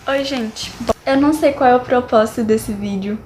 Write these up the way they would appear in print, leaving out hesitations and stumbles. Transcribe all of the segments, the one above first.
Oi, gente. Bom, eu não sei qual é o propósito desse vídeo.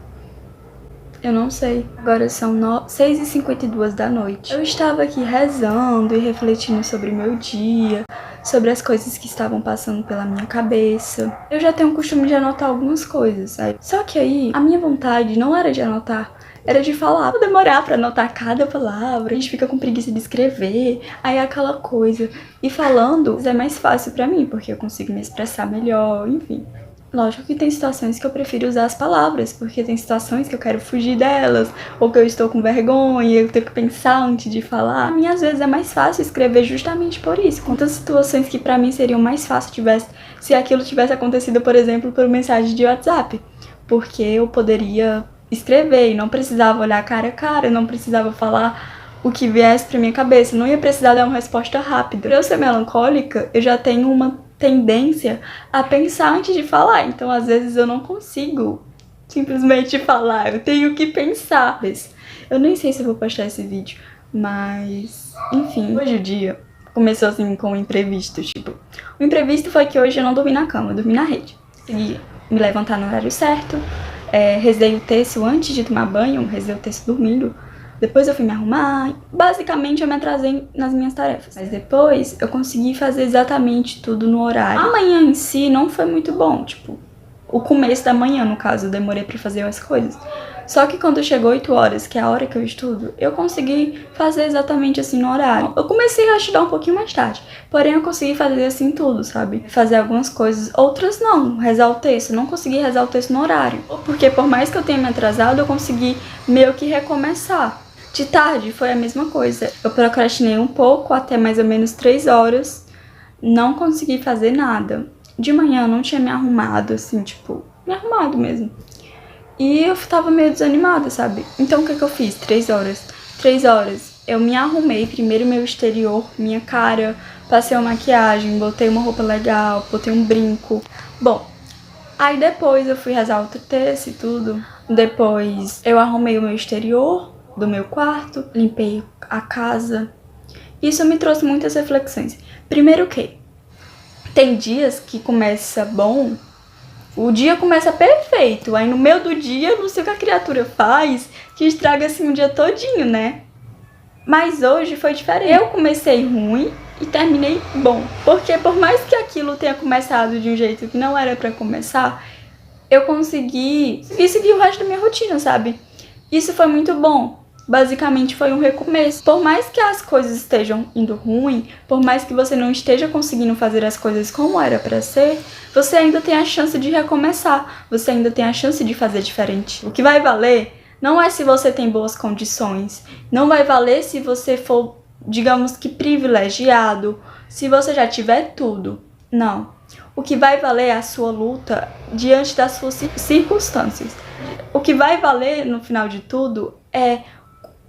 Eu não sei. Agora são 6h52 da noite. Eu estava aqui rezando e refletindo sobre o meu dia, sobre as coisas que estavam passando pela minha cabeça. Eu já tenho o costume de anotar algumas coisas, sabe? Só que aí, a minha vontade não era de anotar, era de falar. Vou demorar pra anotar cada palavra, a gente fica com preguiça de escrever, aí é aquela coisa. E falando é mais fácil pra mim, porque eu consigo me expressar melhor, enfim. Lógico que tem situações que eu prefiro usar as palavras, porque tem situações que eu quero fugir delas, ou que eu estou com vergonha e eu tenho que pensar antes de falar. Pra mim, às vezes, é mais fácil escrever justamente por isso. Quantas situações que pra mim seriam mais fáceis se aquilo tivesse acontecido, por exemplo, por mensagem de WhatsApp. Porque eu poderia escrever e não precisava olhar cara a cara, não precisava falar o que viesse pra minha cabeça, não ia precisar dar uma resposta rápida. Pra eu ser melancólica, eu já tenho uma tendência a pensar antes de falar, então às vezes eu não consigo simplesmente falar, eu tenho que pensar. Eu nem sei se eu vou postar esse vídeo, mas enfim, hoje o dia começou assim com um imprevisto, tipo, o imprevisto foi que hoje eu não dormi na cama, eu dormi na rede. Consegui me levantar no horário certo, rezei o terço antes de tomar banho, rezei o terço dormindo. Depois eu fui me arrumar, basicamente eu me atrasei nas minhas tarefas. Mas depois eu consegui fazer exatamente tudo no horário. A manhã em si não foi muito bom, tipo, o começo da manhã, no caso, eu demorei pra fazer as coisas. Só que quando chegou 8 horas, que é a hora que eu estudo, eu consegui fazer exatamente assim no horário. Eu comecei a estudar um pouquinho mais tarde, porém eu consegui fazer assim tudo, sabe? Fazer algumas coisas, outras não, rezar o texto. Eu não consegui rezar o texto no horário, porque por mais que eu tenha me atrasado, eu consegui meio que recomeçar. De tarde foi a mesma coisa. Eu procrastinei um pouco, até mais ou menos 3 horas. Não consegui fazer nada. De manhã eu não tinha me arrumado, assim, tipo, me arrumado mesmo. E eu tava meio desanimada, sabe? Então o que eu fiz? 3 horas. 3 horas. Eu me arrumei, primeiro meu exterior, minha cara, passei uma maquiagem, botei uma roupa legal, botei um brinco. Bom, aí depois eu fui rezar outro texto e tudo. Depois eu arrumei o meu exterior do meu quarto, limpei a casa. Isso me trouxe muitas reflexões. Primeiro que tem dias que começa bom, o dia começa perfeito, aí no meio do dia não sei o que a criatura faz que estraga assim o dia todinho, né? Mas hoje foi diferente. Eu comecei ruim e terminei bom, porque por mais que aquilo tenha começado de um jeito que não era pra começar, eu consegui seguir o resto da minha rotina, sabe? Isso foi muito bom. Basicamente foi um recomeço. Por mais que as coisas estejam indo ruim, por mais que você não esteja conseguindo fazer as coisas como era pra ser, você ainda tem a chance de recomeçar. Você ainda tem a chance de fazer diferente. O que vai valer não é se você tem boas condições. Não vai valer se você for, digamos que, privilegiado, se você já tiver tudo. Não. O que vai valer é a sua luta diante das suas circunstâncias. O que vai valer, no final de tudo, é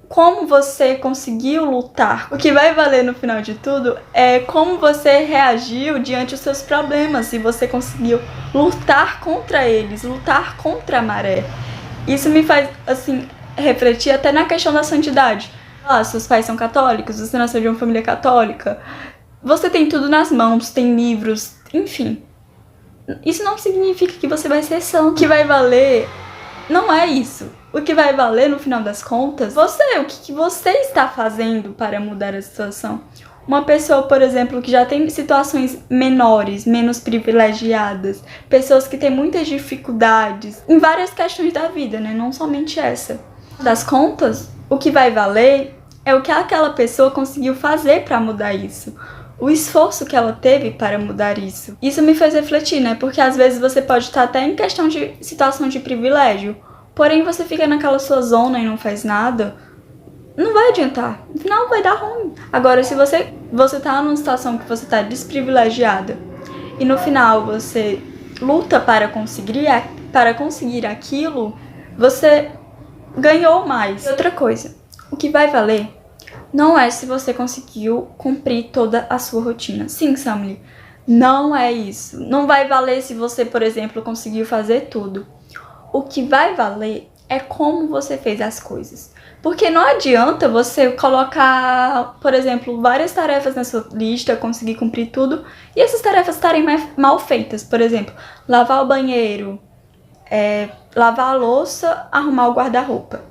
como você conseguiu lutar. O que vai valer no final de tudo é como você reagiu diante dos seus problemas, se você conseguiu lutar contra eles, lutar contra a maré. Isso me faz, assim, refletir até na questão da santidade. Ah, seus pais são católicos, você nasceu de uma família católica, você tem tudo nas mãos, tem livros, enfim. Isso não significa que você vai ser santo. O que vai valer não é isso. O que vai valer, no final das contas, o que você está fazendo para mudar a situação. Uma pessoa, por exemplo, que já tem situações menores, menos privilegiadas, pessoas que têm muitas dificuldades em várias questões da vida, né? Não somente essa. Das contas, o que vai valer é o que aquela pessoa conseguiu fazer para mudar isso. O esforço que ela teve para mudar isso. Isso me fez refletir, né? Porque às vezes você pode estar até em questão de situação de privilégio, porém você fica naquela sua zona e não faz nada, não vai adiantar. No final vai dar ruim. Agora, se você tá numa situação que você tá desprivilegiada e no final você luta para conseguir aquilo, você ganhou mais. E outra coisa, o que vai valer não é se você conseguiu cumprir toda a sua rotina. Sim, Samly, não é isso. Não vai valer se você, por exemplo, conseguiu fazer tudo. O que vai valer é como você fez as coisas. Porque não adianta você colocar, por exemplo, várias tarefas na sua lista, conseguir cumprir tudo, e essas tarefas estarem mal feitas. Por exemplo, lavar o banheiro, lavar a louça, arrumar o guarda-roupa.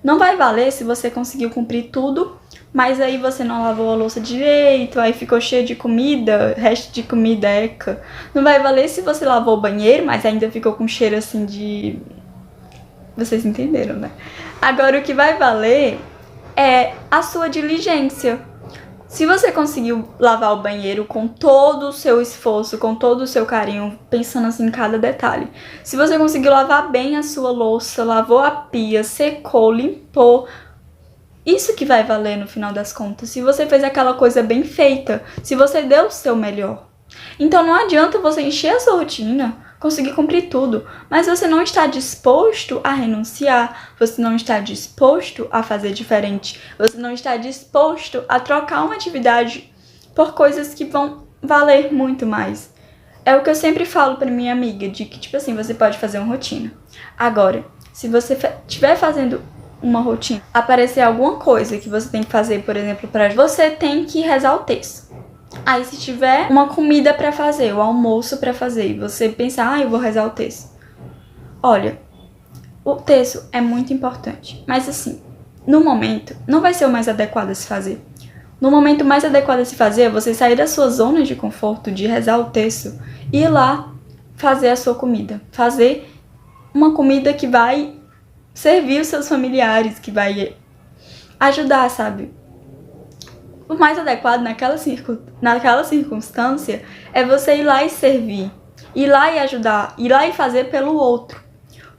Não vai valer se você conseguiu cumprir tudo, mas aí você não lavou a louça direito, aí ficou cheio de comida, resto de comida eca. Não vai valer se você lavou o banheiro, mas ainda ficou com cheiro assim de... Vocês entenderam, né? Agora, o que vai valer é a sua diligência. Se você conseguiu lavar o banheiro com todo o seu esforço, com todo o seu carinho, pensando assim em cada detalhe. Se você conseguiu lavar bem a sua louça, lavou a pia, secou, limpou, isso que vai valer no final das contas. Se você fez aquela coisa bem feita, se você deu o seu melhor. Então não adianta você encher a sua rotina, conseguir cumprir tudo, mas você não está disposto a renunciar, você não está disposto a fazer diferente, você não está disposto a trocar uma atividade por coisas que vão valer muito mais. É o que eu sempre falo pra minha amiga, de que, tipo assim, você pode fazer uma rotina. Agora, se você estiver fazendo uma rotina, aparecer alguma coisa que você tem que fazer, por exemplo, você tem que rezar o texto. Aí se tiver uma comida pra fazer, o almoço pra fazer, e você pensar, eu vou rezar o texto. Olha, o texto é muito importante, mas assim, no momento, não vai ser o mais adequado a se fazer. No momento mais adequado a se fazer é você sair da sua zona de conforto, de rezar o texto, e ir lá fazer a sua comida. Fazer uma comida que vai servir os seus familiares, que vai ajudar, sabe? O mais adequado naquela circunstância é você ir lá e servir, ir lá e ajudar, ir lá e fazer pelo outro.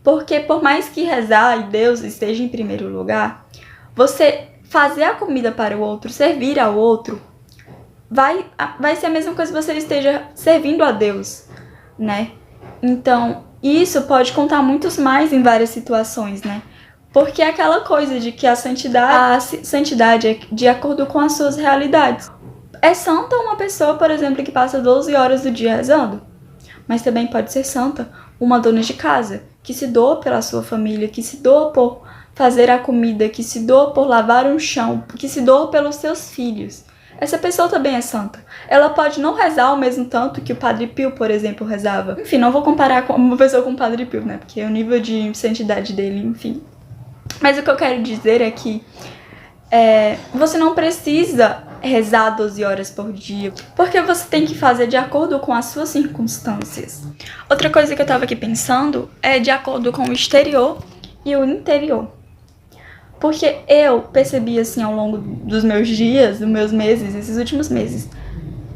Porque por mais que rezar e Deus esteja em primeiro lugar, você fazer a comida para o outro, servir ao outro, vai ser a mesma coisa que você esteja servindo a Deus, né? Então, isso pode contar muitos mais em várias situações, né? Porque é aquela coisa de que a santidade é de acordo com as suas realidades. É santa uma pessoa, por exemplo, que passa 12 horas do dia rezando. Mas também pode ser santa uma dona de casa, que se doa pela sua família, que se doa por fazer a comida, que se doa por lavar um chão, que se doa pelos seus filhos. Essa pessoa também é santa. Ela pode não rezar ao mesmo tanto que o Padre Pio, por exemplo, rezava. Enfim, não vou comparar com uma pessoa com o Padre Pio, né? Porque o nível de santidade dele, enfim... Mas o que eu quero dizer é que você não precisa rezar 12 horas por dia, porque você tem que fazer de acordo com as suas circunstâncias. Outra coisa que eu tava aqui pensando é de acordo com o exterior e o interior. Porque eu percebi, assim, ao longo dos meus dias, dos meus meses, esses últimos meses,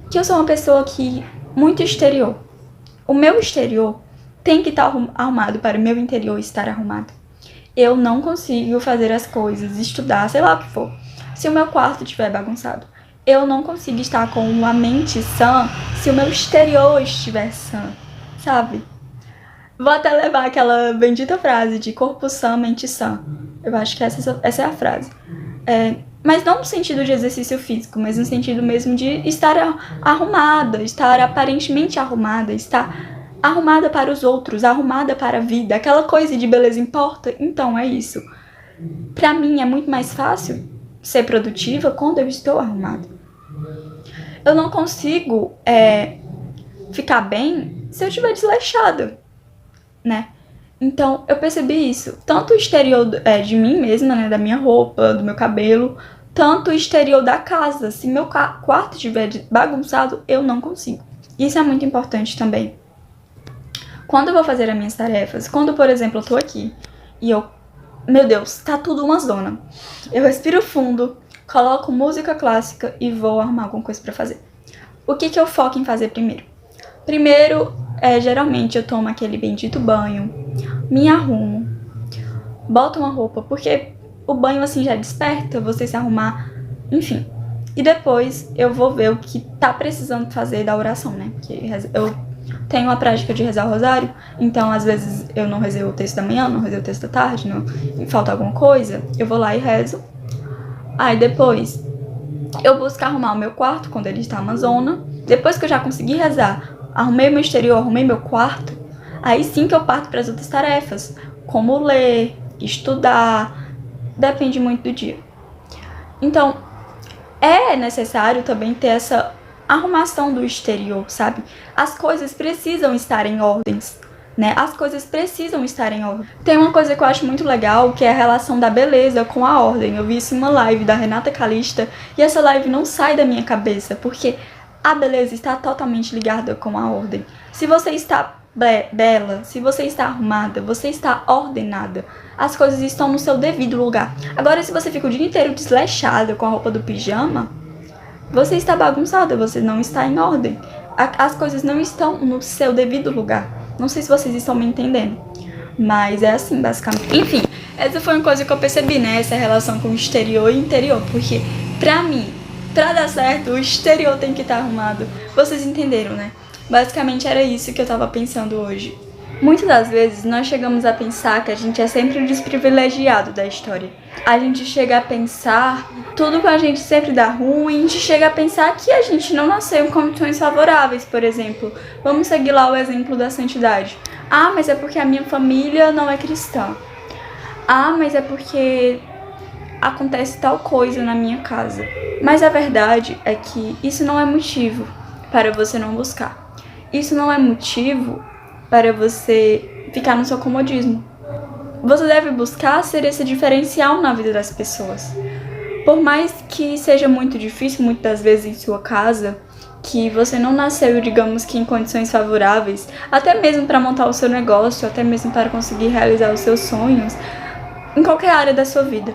que eu sou uma pessoa que muito exterior. O meu exterior tem que estar arrumado para o meu interior estar arrumado. Eu não consigo fazer as coisas, estudar, sei lá o que for, se o meu quarto estiver bagunçado. Eu não consigo estar com uma mente sã se o meu exterior estiver sã, sabe? Vou até levar aquela bendita frase de corpo sã, mente sã. Eu acho que essa é a frase. Mas não no sentido de exercício físico, mas no sentido mesmo de estar arrumada, estar aparentemente arrumada, estar... arrumada para os outros, arrumada para a vida, aquela coisa de beleza importa, então é isso. Pra mim é muito mais fácil ser produtiva quando eu estou arrumada. Eu não consigo ficar bem se eu estiver desleixada, né? Então eu percebi isso, tanto o exterior de mim mesma, né, da minha roupa, do meu cabelo, tanto o exterior da casa. Se meu quarto estiver bagunçado, eu não consigo. Isso é muito importante também. Quando eu vou fazer as minhas tarefas, quando, por exemplo, eu tô aqui e meu Deus, tá tudo uma zona. Eu respiro fundo, coloco música clássica e vou arrumar alguma coisa pra fazer. O que eu foco em fazer primeiro? Primeiro, geralmente eu tomo aquele bendito banho, me arrumo, boto uma roupa, porque o banho assim já desperta você se arrumar, enfim. E depois eu vou ver o que tá precisando fazer da oração, né? Porque eu tenho a prática de rezar o rosário, então às vezes eu não rezei o texto da manhã, não rezei o texto da tarde, não falta alguma coisa, eu vou lá e rezo. Aí depois eu busco arrumar o meu quarto quando ele está uma zona. Depois que eu já consegui rezar, arrumei meu exterior, arrumei meu quarto, aí sim que eu parto para as outras tarefas, como ler, estudar, depende muito do dia. Então, é necessário também ter essa arrumação do exterior, sabe? As coisas precisam estar em ordens, né? As coisas precisam estar em ordem. Tem uma coisa que eu acho muito legal, que é a relação da beleza com a ordem. Eu vi isso em uma live da Renata Calista, e essa live não sai da minha cabeça, porque a beleza está totalmente ligada com a ordem. Se você está bela, se você está arrumada, você está ordenada, as coisas estão no seu devido lugar. Agora, se você fica o dia inteiro desleixada com a roupa do pijama, você está bagunçada, você não está em ordem. As coisas não estão no seu devido lugar. Não sei se vocês estão me entendendo, mas é assim, basicamente. Enfim, essa foi uma coisa que eu percebi, né? Essa relação com o exterior e interior, porque pra mim, pra dar certo, o exterior tem que estar arrumado. Vocês entenderam, né? Basicamente era isso que eu tava pensando hoje. Muitas das vezes nós chegamos a pensar que a gente é sempre o desprivilegiado da história. A gente chega a pensar tudo com a gente sempre dá ruim, a gente chega a pensar que a gente não nasceu em condições favoráveis, por exemplo. Vamos seguir lá o exemplo da santidade. Ah, mas é porque a minha família não é cristã. Ah, mas é porque acontece tal coisa na minha casa. Mas a verdade é que isso não é motivo para você não buscar. Isso não é motivo para você ficar no seu comodismo. Você deve buscar ser esse diferencial na vida das pessoas. Por mais que seja muito difícil, muitas das vezes em sua casa, que você não nasceu, digamos que em condições favoráveis, até mesmo para montar o seu negócio, até mesmo para conseguir realizar os seus sonhos, em qualquer área da sua vida.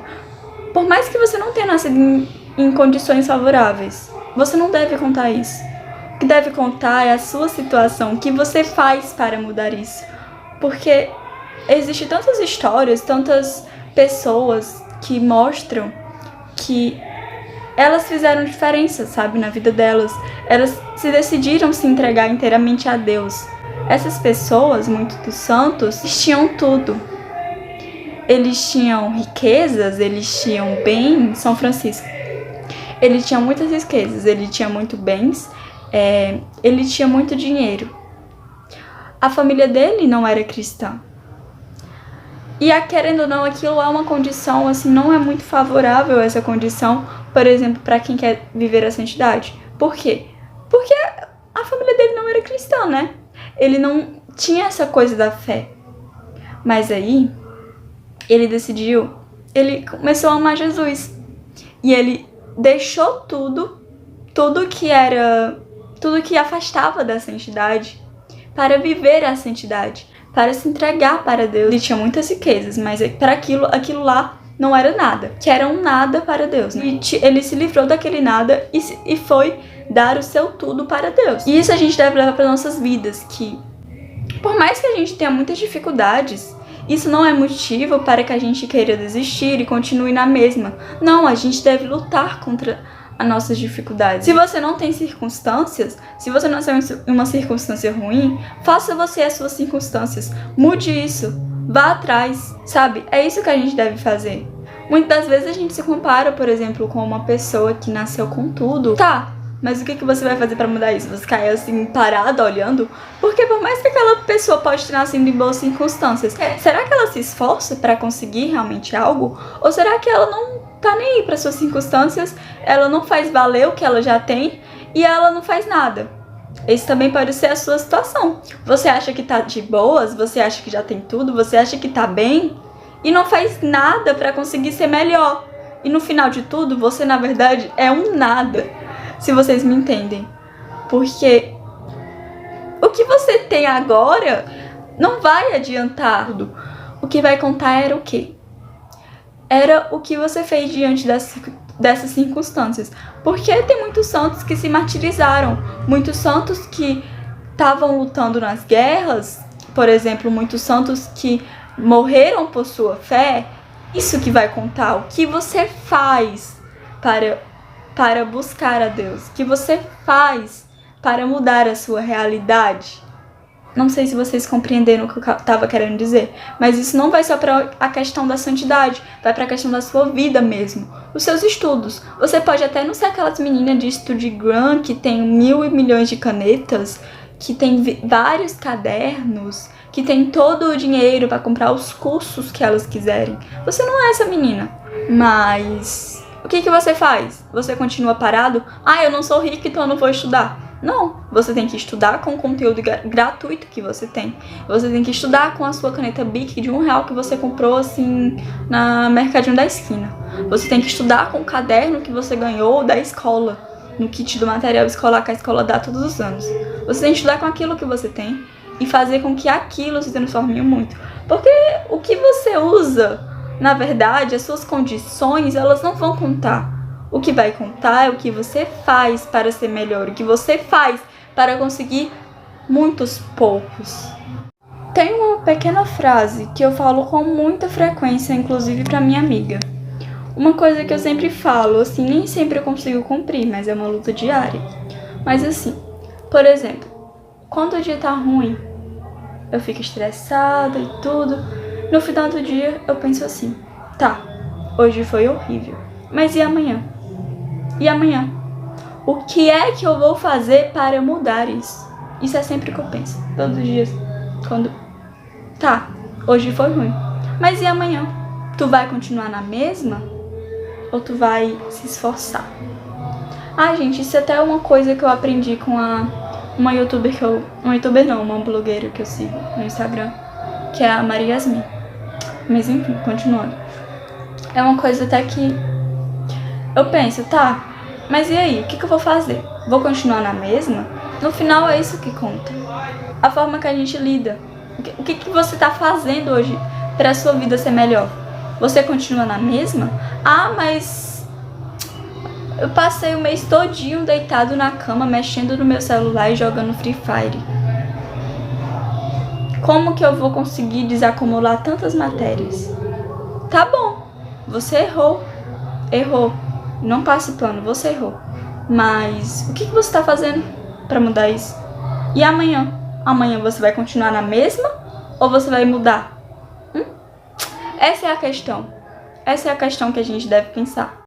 Por mais que você não tenha nascido em condições favoráveis, você não deve contar isso. O que deve contar é a sua situação, o que você faz para mudar isso. Porque existem tantas histórias, tantas pessoas que mostram que elas fizeram diferença, sabe, na vida delas. Elas se decidiram se entregar inteiramente a Deus. Essas pessoas, muitos dos santos, eles tinham tudo. Eles tinham riquezas, eles tinham bens. São Francisco. Ele tinha muitas riquezas, ele tinha muito bens, ele tinha muito dinheiro. A família dele não era cristã. E querendo ou não, aquilo é uma condição, assim, não é muito favorável essa condição, por exemplo, para quem quer viver a santidade. Por quê? Porque a família dele não era cristã, né? Ele não tinha essa coisa da fé. Mas aí, ele decidiu, ele começou a amar Jesus. E ele deixou tudo que afastava da santidade, para viver a santidade, para se entregar para Deus. Ele tinha muitas riquezas, mas para aquilo lá não era nada, que era um nada para Deus, né? E ele se livrou daquele nada e foi dar o seu tudo para Deus. E isso a gente deve levar para nossas vidas, que por mais que a gente tenha muitas dificuldades, isso não é motivo para que a gente queira desistir e continue na mesma. Não, a gente deve lutar contra as nossas dificuldades. Se você não tem circunstâncias, se você nasceu em uma circunstância ruim, faça você as suas circunstâncias. Mude isso. Vá atrás, sabe? É isso que a gente deve fazer. Muitas das vezes a gente se compara, por exemplo, com uma pessoa que nasceu com tudo. Tá, mas o que você vai fazer pra mudar isso? Você cai assim, parada, olhando? Porque por mais que aquela pessoa pode ter nascido em boas circunstâncias, será que ela se esforça pra conseguir realmente algo? Ou será que ela não tá nem aí pras suas circunstâncias, ela não faz valer o que ela já tem e ela não faz nada? Esse também pode ser a sua situação. Você acha que tá de boas, você acha que já tem tudo, você acha que tá bem e não faz nada pra conseguir ser melhor. E no final de tudo, você na verdade é um nada. Se vocês me entendem. Porque o que você tem agora não vai adiantar tudo. O que vai contar era o quê? Era o que você fez diante dessas circunstâncias. Porque tem muitos santos que se martirizaram. Muitos santos que estavam lutando nas guerras. Por exemplo, muitos santos que morreram por sua fé. Isso que vai contar. O que você faz para buscar a Deus, o que você faz para mudar a sua realidade. Não sei se vocês compreenderam o que eu estava querendo dizer, mas isso não vai só para a questão da santidade, vai para a questão da sua vida mesmo, os seus estudos. Você pode até não ser aquelas meninas de Instagram que tem 1.000 milhões de canetas, que tem vários cadernos, que tem todo o dinheiro para comprar os cursos que elas quiserem. Você não é essa menina. Mas o que você faz? Você continua parado? Ah, eu não sou rica, então eu não vou estudar. Não, você tem que estudar com o conteúdo gratuito que você tem. Você tem que estudar com a sua caneta Bic de R$1 que você comprou assim na mercadinho da esquina. Você tem que estudar com o caderno que você ganhou da escola, no kit do material escolar que a escola dá todos os anos. Você tem que estudar com aquilo que você tem e fazer com que aquilo se transforme em muito. Porque o que você usa, na verdade, as suas condições, elas não vão contar. O que vai contar é o que você faz para ser melhor, o que você faz para conseguir muitos poucos. Tem uma pequena frase que eu falo com muita frequência, inclusive para minha amiga. Uma coisa que eu sempre falo, assim, nem sempre eu consigo cumprir, mas é uma luta diária. Mas assim, por exemplo, quando o dia tá ruim, eu fico estressada e tudo. No final do dia, eu penso assim, tá, hoje foi horrível, mas e amanhã? E amanhã? O que é que eu vou fazer para mudar isso? Isso é sempre o que eu penso, todos os dias. Quando, tá, hoje foi ruim, mas e amanhã? Tu vai continuar na mesma? Ou tu vai se esforçar? Ah, gente, isso é até uma coisa que eu aprendi com uma youtuber que eu... Uma youtuber não, uma blogueira que eu sigo no Instagram, que é a Maria Yasmin. Mas enfim, continuando. É uma coisa até que eu penso, tá, mas e aí? O que eu vou fazer? Vou continuar na mesma? No final é isso que conta. A forma que a gente lida. O que você tá fazendo hoje para a sua vida ser melhor? Você continua na mesma? Ah, mas eu passei o mês todinho deitado na cama, mexendo no meu celular e jogando Free Fire. Como que eu vou conseguir desacumular tantas matérias? Tá bom, você errou. Errou. Não passe pano, você errou. Mas o que você tá fazendo para mudar isso? E amanhã? Amanhã você vai continuar na mesma ou você vai mudar? Essa é a questão. Essa é a questão que a gente deve pensar.